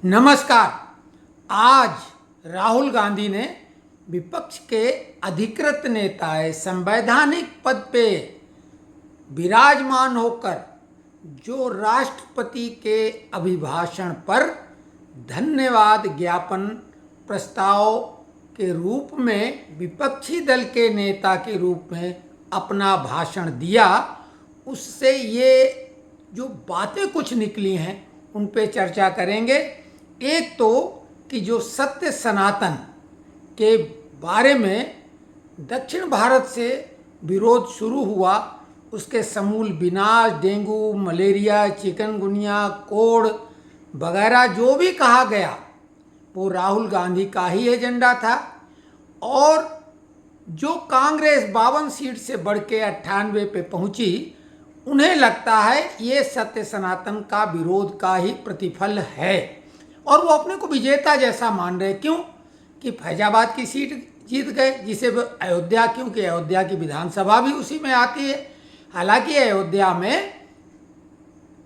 नमस्कार। आज राहुल गांधी ने विपक्ष के अधिकृत नेता संवैधानिक पद पे विराजमान होकर जो राष्ट्रपति के अभिभाषण पर धन्यवाद ज्ञापन प्रस्ताव के रूप में विपक्षी दल के नेता के रूप में अपना भाषण दिया, उससे ये जो बातें कुछ निकली हैं उन पे चर्चा करेंगे। एक तो कि जो सत्य सनातन के बारे में दक्षिण भारत से विरोध शुरू हुआ, उसके समूल विनाश, डेंगू, मलेरिया, चिकनगुनिया, कोढ़ वगैरह जो भी कहा गया वो राहुल गांधी का ही एजेंडा था। और जो कांग्रेस 52 सीट से बढ़ के 98 पे पहुंची, उन्हें लगता है ये सत्य सनातन का विरोध का ही प्रतिफल है और वो अपने को विजेता जैसा मान रहे। क्यों कि फैजाबाद की सीट जीत गए, जिसे अयोध्या, क्योंकि अयोध्या की विधानसभा भी उसी में आती है। हालांकि अयोध्या में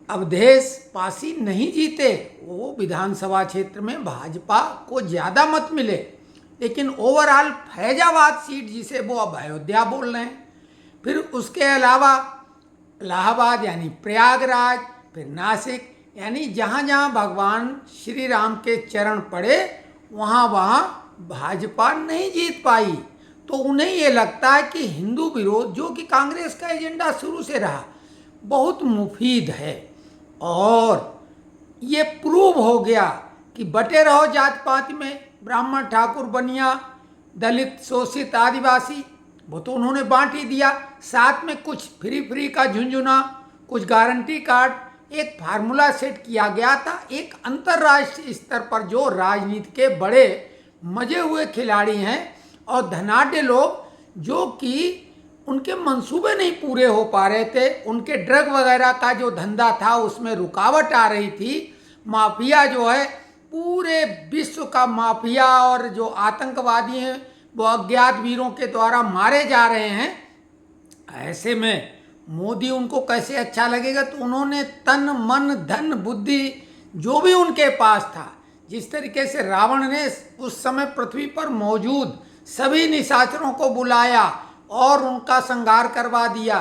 अवधेश पासी नहीं जीते, वो विधानसभा क्षेत्र में भाजपा को ज़्यादा मत मिले, लेकिन ओवरऑल फैजाबाद सीट जिसे वो अब अयोध्या बोल रहे हैं। फिर उसके अलावा इलाहाबाद यानी प्रयागराज, फिर नासिक, यानी जहाँ जहाँ भगवान श्री राम के चरण पड़े वहाँ वहाँ भाजपा नहीं जीत पाई। तो उन्हें ये लगता है कि हिंदू विरोध, जो कि कांग्रेस का एजेंडा शुरू से रहा, बहुत मुफीद है। और ये प्रूव हो गया कि बटे रहो जात पात में, ब्राह्मण, ठाकुर, बनिया, दलित, शोषित, आदिवासी, वो तो उन्होंने बांट ही दिया। साथ में कुछ फ्री का झुंझुना, कुछ गारंटी कार्ड, एक फार्मूला सेट किया गया था। एक अंतर्राष्ट्रीय स्तर पर जो राजनीति के बड़े मजे हुए खिलाड़ी हैं और धनाढ्य लोग, जो कि उनके मंसूबे नहीं पूरे हो पा रहे थे, उनके ड्रग वगैरह का जो धंधा था उसमें रुकावट आ रही थी, माफिया जो है पूरे विश्व का माफिया, और जो आतंकवादी हैं वो अज्ञात वीरों के द्वारा मारे जा रहे हैं। ऐसे में मोदी उनको कैसे अच्छा लगेगा? तो उन्होंने तन मन धन बुद्धि जो भी उनके पास था, जिस तरीके से रावण ने उस समय पृथ्वी पर मौजूद सभी निशाचरों को बुलाया और उनका संहार करवा दिया,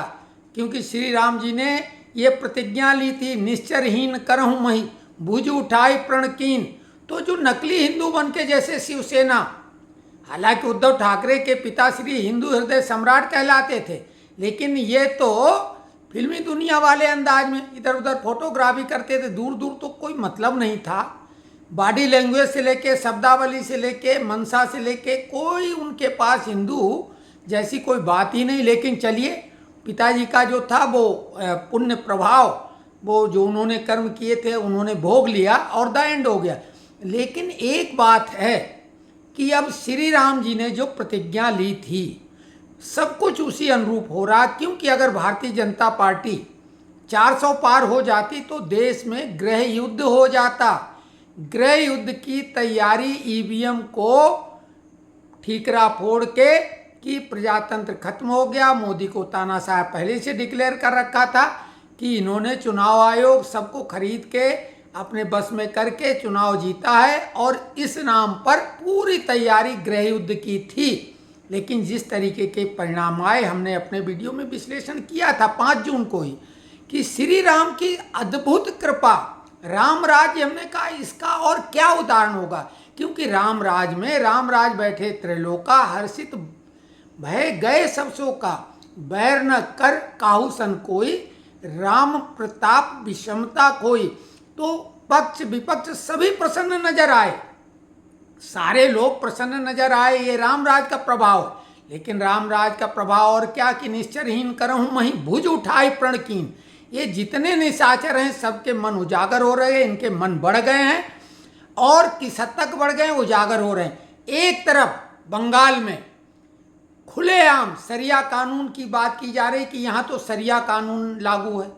क्योंकि श्री राम जी ने ये प्रतिज्ञा ली थी, निश्चरहीन करहूँ मही भुज उठाई प्रण कीन। तो जो नकली हिंदू बन के, जैसे शिवसेना, हालांकि उद्धव ठाकरे के पिताश्री हिंदू हृदय सम्राट कहलाते थे, लेकिन ये तो फिल्मी दुनिया वाले अंदाज में इधर उधर फोटोग्राफी करते थे, दूर दूर तो कोई मतलब नहीं था। बॉडी लैंग्वेज से लेके, शब्दावली से लेके, मनसा से लेके, कोई उनके पास हिंदू जैसी कोई बात ही नहीं। लेकिन चलिए, पिताजी का जो था वो पुण्य प्रभाव, वो जो उन्होंने कर्म किए थे उन्होंने भोग लिया और द एंड हो गया। लेकिन एक बात है कि अब श्री राम जी ने जो प्रतिज्ञा ली थी, सब कुछ उसी अनुरूप हो रहा, क्योंकि अगर भारतीय जनता पार्टी 400 पार हो जाती तो देश में गृह युद्ध हो जाता। गृह युद्ध की तैयारी ईवीएम को ठीकरा फोड़ के कि प्रजातंत्र खत्म हो गया। मोदी को तानाशाह पहले से डिक्लेयर कर रखा था कि इन्होंने चुनाव आयोग सबको खरीद के अपने बस में करके चुनाव जीता है, और इस नाम पर पूरी तैयारी गृह युद्ध की थी। लेकिन जिस तरीके के परिणाम आए, हमने अपने वीडियो में विश्लेषण किया था 5 जून को ही, कि श्री राम की अद्भुत कृपा, राम राज्य, हमने कहा इसका और क्या उदाहरण होगा, क्योंकि राम राज में राम राज बैठे त्रैलोका, हर्षित भय गए सब शोका, बैर न कर काहू सन कोई, राम प्रताप विषमता कोई। तो पक्ष विपक्ष सभी प्रसन्न नजर आए, सारे लोग प्रसन्न नजर आए, ये रामराज का प्रभाव। लेकिन रामराज का प्रभाव और क्या कि निश्चरहीन करहूँ मही भुज उठाई प्रण कीन। ये जितने निशाचर हैं सबके मन उजागर हो रहे हैं, इनके मन बढ़ गए हैं, और किस हद तक बढ़ गए हैं, उजागर हो रहे हैं। एक तरफ बंगाल में खुलेआम सरिया कानून की बात की जा रही कि यहाँ तो सरिया कानून लागू है।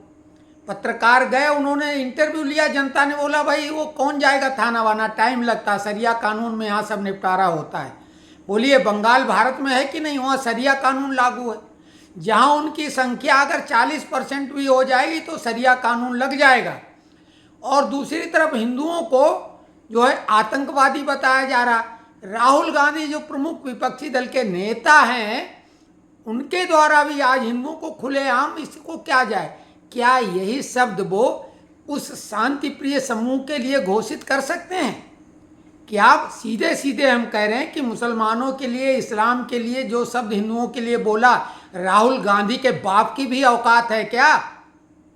पत्रकार गए, उन्होंने इंटरव्यू लिया, जनता ने बोला भाई वो कौन जाएगा थाना वाना, टाइम लगता, सरिया कानून में यहाँ सब निपटारा होता है। बोलिए बंगाल भारत में है कि नहीं? वहाँ सरिया कानून लागू है। जहाँ उनकी संख्या अगर 40% भी हो जाएगी तो सरिया कानून लग जाएगा। और दूसरी तरफ हिंदुओं को जो है आतंकवादी बताया जा रहा। राहुल गांधी जो प्रमुख विपक्षी दल के नेता हैं, उनके द्वारा भी आज हिंदुओं को खुलेआम इसको क्या जाए, क्या यही शब्द वो उस शांति प्रिय समूह के लिए घोषित कर सकते हैं? क्या सीधे सीधे हम कह रहे हैं कि मुसलमानों के लिए, इस्लाम के लिए जो शब्द हिंदुओं के लिए बोला, राहुल गांधी के बाप की भी औकात है क्या?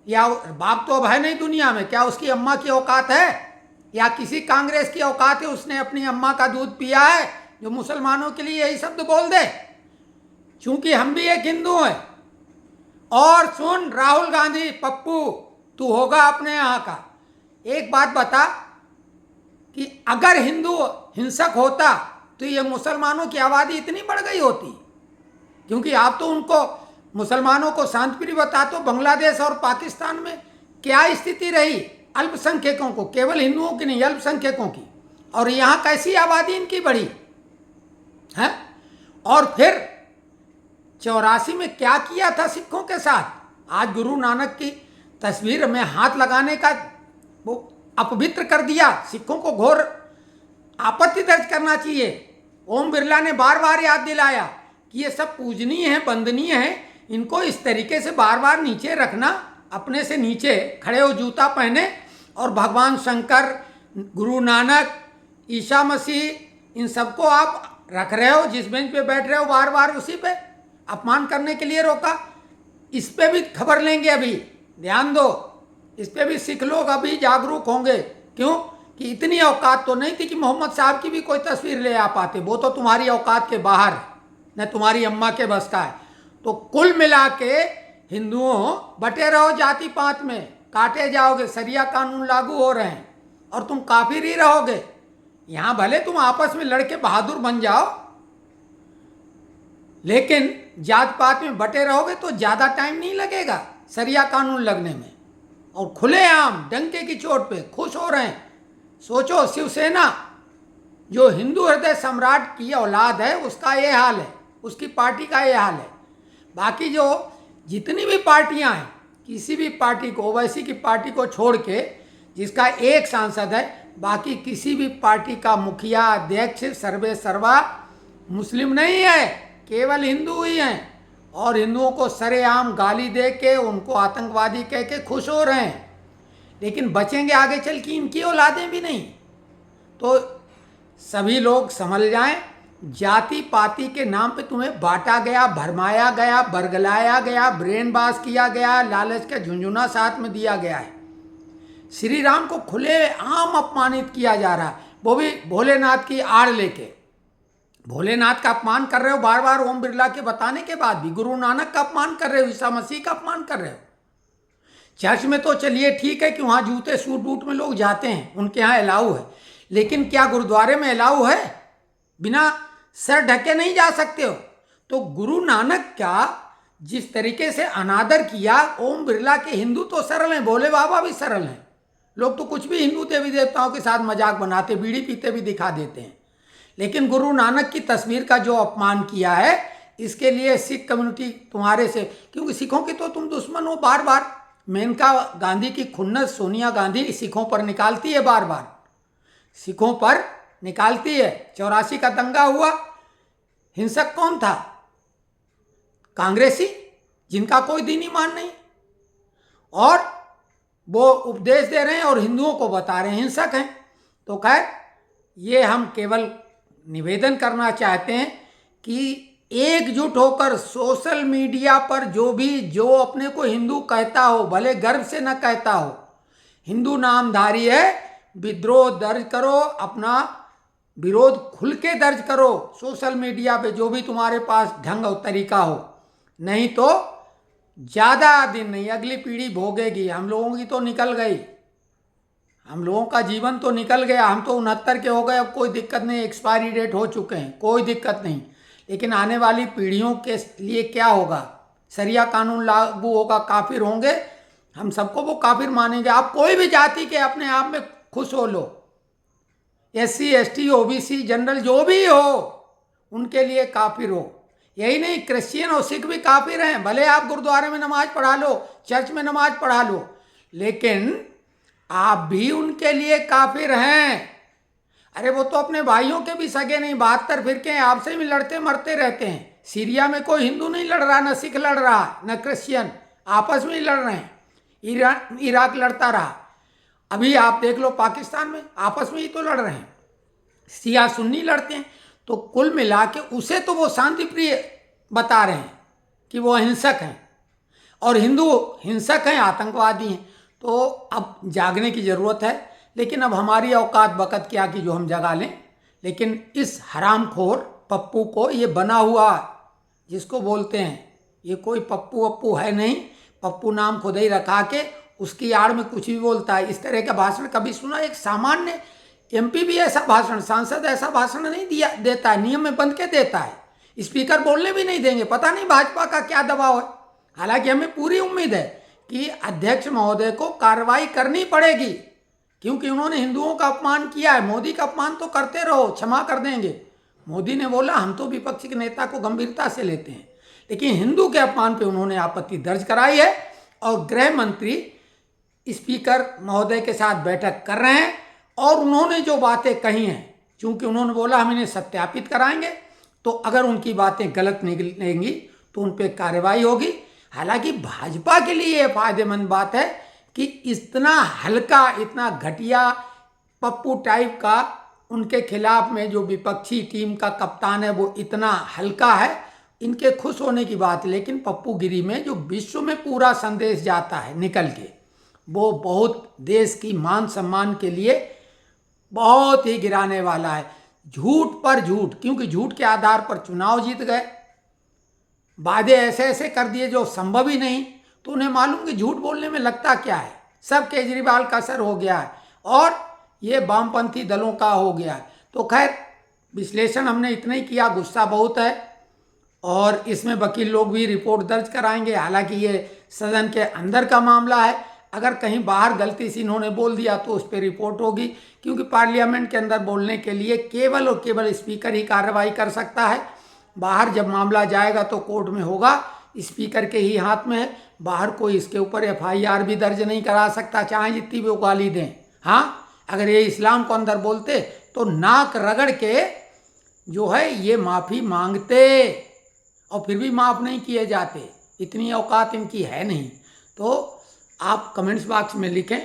या बाप तो अब है नहीं दुनिया में, क्या उसकी अम्मा की औकात है? या किसी कांग्रेस की औकात है, उसने अपनी अम्मा का दूध पिया है जो मुसलमानों के लिए यही शब्द बोल दे? चूंकि हम भी एक हिंदू हैं। और सुन राहुल गांधी पप्पू, तू होगा अपने यहाँ का, एक बात बता कि अगर हिंदू हिंसक होता तो ये मुसलमानों की आबादी इतनी बढ़ गई होती? क्योंकि आप तो उनको, मुसलमानों को शांतिप्रिय बता, तो बांग्लादेश और पाकिस्तान में क्या स्थिति रही अल्पसंख्यकों को, केवल हिंदुओं की नहीं, अल्पसंख्यकों की, और यहाँ कैसी आबादी इनकी बढ़ी है? और फिर 84 में क्या किया था सिखों के साथ? आज गुरु नानक की तस्वीर में हाथ लगाने का वो अपवित्र कर दिया। सिखों को घोर आपत्ति दर्ज करना चाहिए। ओम बिरला ने बार बार याद दिलाया कि ये सब पूजनीय है, वंदनीय है, इनको इस तरीके से बार बार नीचे रखना, अपने से नीचे खड़े हो, जूता पहने, और भगवान शंकर, गुरु नानक, ईसा मसीह, इन सबको आप रख रहे हो, जिस बेंच पे बैठ रहे हो बार बार उसी पे अपमान करने के लिए रोका। इस पे भी खबर लेंगे, अभी ध्यान दो, इस पे भी सिख लोग अभी जागरूक होंगे। क्यों कि इतनी औकात तो नहीं थी कि मोहम्मद साहब की भी कोई तस्वीर ले आ पाते, वो तो तुम्हारी औकात के बाहर है, न तुम्हारी अम्मा के बस का है। तो कुल मिला के हिंदुओं बटे रहो जाति पात में, काटे जाओगे, शरिया कानून लागू हो रहे हैं और तुम काफिर ही रहोगे। यहाँ भले तुम आपस में लड़के बहादुर बन जाओ, लेकिन जात पात में बटे रहोगे तो ज़्यादा टाइम नहीं लगेगा शरिया कानून लगने में। और खुलेआम डंके की चोट पे खुश हो रहे हैं। सोचो, शिवसेना जो हिंदू हृदय सम्राट की औलाद है, उसका ये हाल है, उसकी पार्टी का ये हाल है। बाकी जो जितनी भी पार्टियां हैं, किसी भी पार्टी को, ओवैसी की पार्टी को छोड़ के, जिसका एक सांसद है, बाकी किसी भी पार्टी का मुखिया, अध्यक्ष, सर्वे सर्वा मुस्लिम नहीं है, केवल हिंदू ही हैं। और हिंदुओं को सरेआम गाली दे के, उनको आतंकवादी कह के खुश हो रहे हैं। लेकिन बचेंगे आगे चल के इनकी औलादें भी नहीं। तो सभी लोग संभल जाएं। जाति पाति के नाम पे तुम्हें बांटा गया, भरमाया गया, बरगलाया गया, ब्रेन वॉश किया गया, लालच का झुंझुना साथ में दिया गया है। श्री राम को खुलेआम अपमानित किया जा रहा है, वो भी भोलेनाथ की आड़ लेके। भोलेनाथ का अपमान कर रहे हो बार बार, ओम बिरला के बताने के बाद भी। गुरु नानक का अपमान कर रहे हो, ईसा मसीह का अपमान कर रहे हो। चर्च में तो चलिए ठीक है कि वहाँ जूते सूट बूट में लोग जाते हैं, उनके यहाँ अलाउ है, लेकिन क्या गुरुद्वारे में अलाउ है? बिना सर ढके नहीं जा सकते हो। तो गुरु नानक का जिस तरीके से अनादर किया, ओम बिरला के हिंदू तो सरल हैं, भोले बाबा भी सरल हैं। लोग तो कुछ भी हिंदू देवी देवताओं के साथ मजाक बनाते, बीड़ी पीते भी दिखा देते हैं। लेकिन गुरु नानक की तस्वीर का जो अपमान किया है, इसके लिए सिख कम्युनिटी तुम्हारे से, क्योंकि सिखों की तो तुम दुश्मन हो बार बार। मेनका गांधी की खुन्नस सोनिया गांधी सिखों पर निकालती है, बार बार सिखों पर निकालती है। 84 का दंगा हुआ, हिंसक कौन था? कांग्रेसी, जिनका कोई दीनी मान नहीं, और वो उपदेश दे रहे हैं और हिंदुओं को बता रहे हैं हिंसक हैं। तो खैर, ये हम केवल निवेदन करना चाहते हैं कि एकजुट होकर सोशल मीडिया पर जो अपने को हिंदू कहता हो, भले गर्व से न कहता हो, हिंदू नामधारी है, विद्रोह दर्ज करो, अपना विरोध खुल के दर्ज करो सोशल मीडिया पे, जो भी तुम्हारे पास ढंग और तरीका हो। नहीं तो ज़्यादा दिन नहीं, अगली पीढ़ी भोगेगी। हम लोगों की तो निकल गई, हम लोगों का जीवन तो निकल गया। हम तो 69 के हो गए, अब कोई दिक्कत नहीं, एक्सपायरी डेट हो चुके हैं, कोई दिक्कत नहीं। लेकिन आने वाली पीढ़ियों के लिए क्या होगा? शरिया कानून लागू होगा, काफिर होंगे, हम सबको वो काफिर मानेंगे। आप कोई भी जाति के अपने आप में खुश हो लो, SC ST OBC जनरल जो भी हो, उनके लिए काफिर हो। यही नहीं, क्रिश्चियन और सिख भी काफिर हैं। भले आप गुरुद्वारे में नमाज पढ़ा लो, चर्च में नमाज पढ़ा लो, लेकिन आप भी उनके लिए काफिर हैं। अरे वो तो अपने भाइयों के भी सगे नहीं, 72 फिरके हैं, आपसे भी लड़ते मरते रहते हैं। सीरिया में कोई हिंदू नहीं लड़ रहा, न सिख लड़ रहा, न क्रिश्चियन, आपस में ही लड़ रहे हैं। इराक लड़ता रहा। अभी आप देख लो पाकिस्तान में आपस में ही तो लड़ रहे हैं, शिया सुन्नी लड़ते हैं। तो कुल मिला के उसे तो वो शांति प्रिय बता रहे हैं कि वो अहिंसक हैं, और हिंदू हिंसक हैं, आतंकवादी हैं। तो अब जागने की ज़रूरत है, लेकिन अब हमारी औकात बकत क्या कि जो हम जगा लें। लेकिन इस हरामखोर पप्पू को, ये बना हुआ जिसको बोलते हैं, ये कोई पप्पू वप्पू है नहीं, पप्पू नाम खुद ही रखा के उसकी आड़ में कुछ भी बोलता है। इस तरह का भाषण कभी सुना? एक सामान्य एमपी भी ऐसा भाषण, सांसद ऐसा भाषण नहीं दिया देता है, नियम में बंद के देता है। स्पीकर बोलने भी नहीं देंगे। पता नहीं भाजपा का क्या दबाव है। हालांकि हमें पूरी उम्मीद है कि अध्यक्ष महोदय को कार्रवाई करनी पड़ेगी, क्योंकि उन्होंने हिंदुओं का अपमान किया है। मोदी का अपमान तो करते रहो, क्षमा कर देंगे। मोदी ने बोला हम तो विपक्षी के नेता को गंभीरता से लेते हैं, लेकिन हिंदू के अपमान पे उन्होंने आपत्ति दर्ज कराई है, और गृह मंत्री स्पीकर महोदय के साथ बैठक कर रहे हैं। और उन्होंने जो बातें कही हैं, चूंकि उन्होंने बोला हम इन्हें सत्यापित कराएंगे, तो अगर उनकी बातें गलत निकलेंगी तो उन पर कार्रवाई होगी। हालांकि भाजपा के लिए यह फायदेमंद बात है कि इतना हल्का, इतना घटिया पप्पू टाइप का उनके खिलाफ में जो विपक्षी टीम का कप्तान है वो इतना हल्का है, इनके खुश होने की बात है। लेकिन पप्पू गिरी में जो विश्व में पूरा संदेश जाता है निकल के, वो बहुत देश की मान सम्मान के लिए बहुत ही गिराने वाला है। झूठ पर झूठ, क्योंकि झूठ के आधार पर चुनाव जीत गए, वादे ऐसे ऐसे कर दिए जो संभव ही नहीं। तो उन्हें मालूम कि झूठ बोलने में लगता क्या है। सब केजरीवाल का असर हो गया है और ये वामपंथी दलों का हो गया है। तो खैर विश्लेषण हमने इतना ही किया, गुस्सा बहुत है और इसमें वकील लोग भी रिपोर्ट दर्ज कराएंगे। हालांकि ये सदन के अंदर का मामला है, अगर कहीं बाहर गलती से इन्होंने बोल दिया तो उस पर रिपोर्ट होगी, क्योंकि पार्लियामेंट के अंदर बोलने के लिए केवल और केवल स्पीकर ही कार्रवाई कर सकता है। बाहर जब मामला जाएगा तो कोर्ट में होगा, स्पीकर के ही हाथ में है। बाहर कोई इसके ऊपर एफआईआर भी दर्ज नहीं करा सकता, चाहे जितनी भी वो गाली दें। हाँ, अगर ये इस्लाम को अंदर बोलते तो नाक रगड़ के जो है ये माफ़ी मांगते, और फिर भी माफ़ नहीं किए जाते। इतनी औकात इनकी है नहीं। तो आप कमेंट्स बॉक्स में लिखें